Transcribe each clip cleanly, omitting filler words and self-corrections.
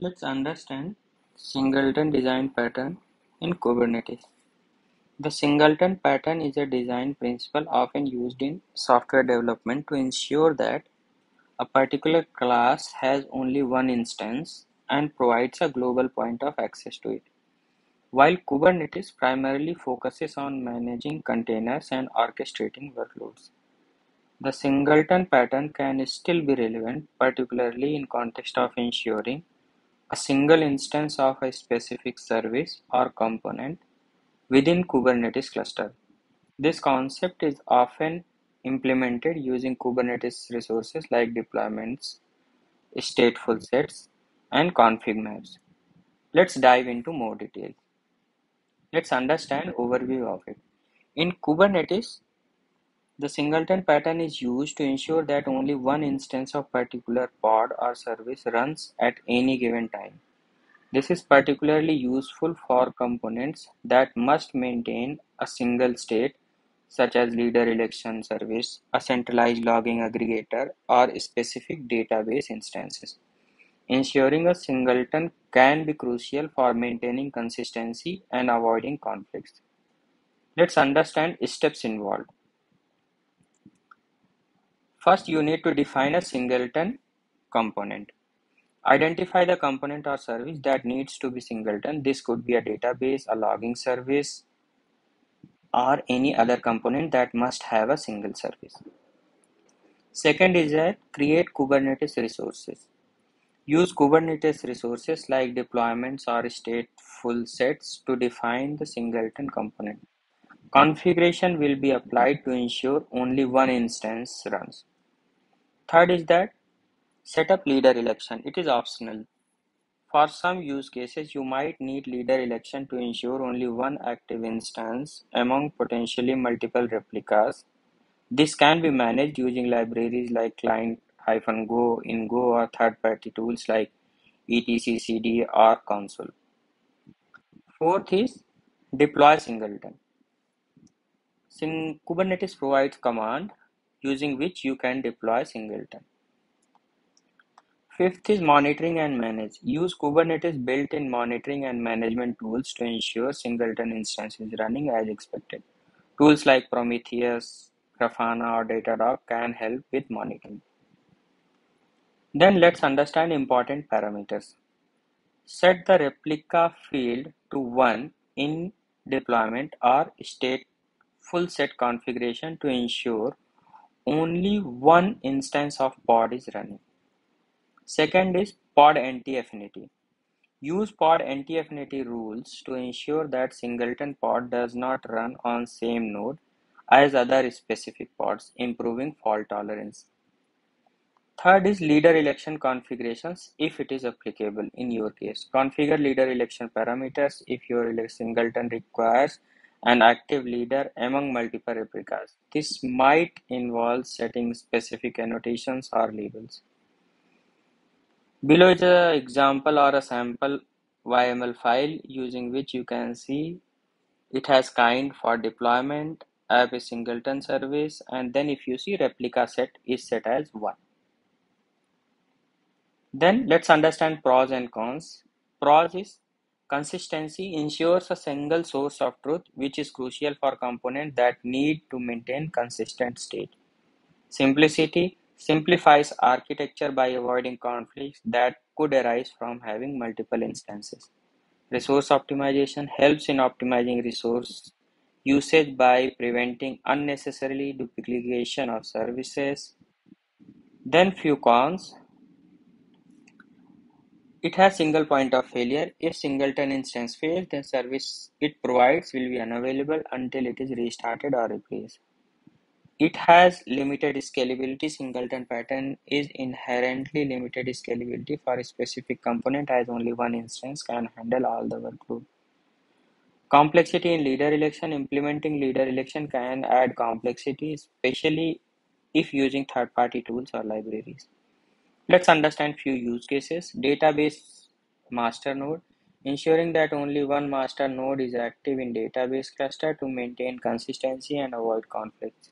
Let's understand Singleton Design Pattern in Kubernetes. The Singleton pattern is a design principle often used in software development to ensure that a particular class has only one instance and provides a global point of access to it. While Kubernetes primarily focuses on managing containers and orchestrating workloads, the Singleton pattern can still be relevant, particularly in context of ensuring a single instance of a specific service or component within Kubernetes cluster. This concept is often implemented using Kubernetes resources like deployments, StatefulSets, and config maps. Let's dive into more detail. Let's understand overview of it. In Kubernetes, the singleton pattern is used to ensure that only one instance of particular pod or service runs at any given time. This is particularly useful for components that must maintain a single state, such as leader election service, a centralized logging aggregator, or specific database instances. Ensuring a singleton can be crucial for maintaining consistency and avoiding conflicts. Let's understand steps involved. First, you need to define a singleton component. Identify the component or service that needs to be singleton. This could be a database, a logging service, or any other component that must have a single service. Second is that create Kubernetes resources. Use Kubernetes resources like deployments or stateful sets to define the singleton component. Configuration will be applied to ensure only one instance runs. Third is that set up leader election. It is optional. For some use cases, you might need leader election to ensure only one active instance among potentially multiple replicas. This can be managed using libraries like client-go in Go or third-party tools like etccd or console. Fourth is deploy singleton. Kubernetes provides command using which you can deploy singleton. Fifth is monitoring and manage. Use Kubernetes built-in monitoring and management tools to ensure singleton instance is running as expected. Tools like Prometheus, Grafana, or Datadog can help with monitoring. Then let's understand important parameters. Set the replica field to 1 in deployment or stateful set configuration to ensure only one instance of pod is running. Second is pod anti-affinity. Use pod anti-affinity rules to ensure that singleton pod does not run on same node as other specific pods, improving fault tolerance. Third is leader election configurations if it is applicable in your case. Configure leader election parameters if your singleton requires an active leader among multiple replicas. This might involve setting specific annotations or labels. Below is an example or a sample YML file using which you can see it has kind for deployment, app is singleton service, and then if you see replica set is set as 1. Then let's understand pros and cons. Pros is consistency ensures a single source of truth, which is crucial for components that need to maintain consistent state. Simplicity simplifies architecture by avoiding conflicts that could arise from having multiple instances. Resource optimization helps in optimizing resource usage by preventing unnecessarily duplication of services. Then few cons. It has single point of failure. If singleton instance fails, then service it provides will be unavailable until it is restarted or replaced. It has limited scalability. Singleton pattern is inherently limited scalability for a specific component as only one instance can handle all the workload. Complexity in leader election. Implementing leader election can add complexity, especially if using third-party tools or libraries. Let's understand few use cases. Database master node. Ensuring that only one master node is active in database cluster to maintain consistency and avoid conflicts.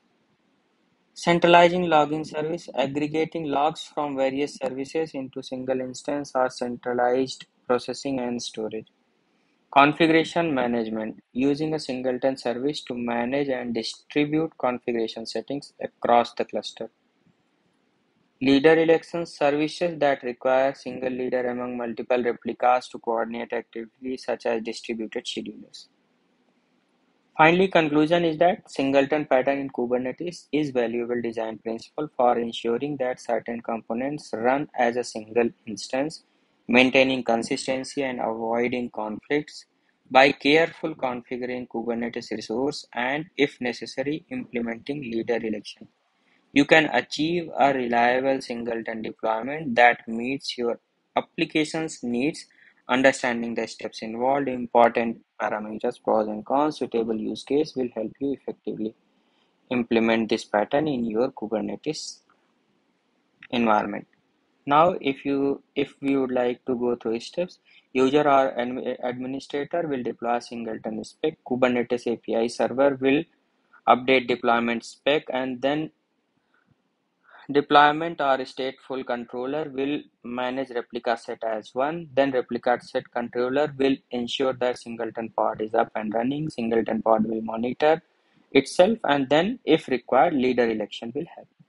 Centralizing logging service, aggregating logs from various services into single instance or centralized processing and storage. Configuration management, using a singleton service to manage and distribute configuration settings across the cluster. Leader elections, services that require single leader among multiple replicas to coordinate activities such as distributed schedulers. Finally, conclusion is that singleton pattern in Kubernetes is valuable design principle for ensuring that certain components run as a single instance, maintaining consistency and avoiding conflicts by careful configuring Kubernetes resource and, if necessary, implementing leader election. You can achieve a reliable singleton deployment that meets your application's needs. Understanding the steps involved, important parameters, pros and cons, suitable use case will help you effectively implement this pattern in your Kubernetes environment. Now, if we would like to go through steps, user or administrator will deploy singleton spec. Kubernetes API server will update deployment spec, and then deployment or stateful controller will manage replica set as one. Then replica set controller will ensure that singleton pod is up and running. Singleton pod will monitor itself, and then if required, leader election will happen.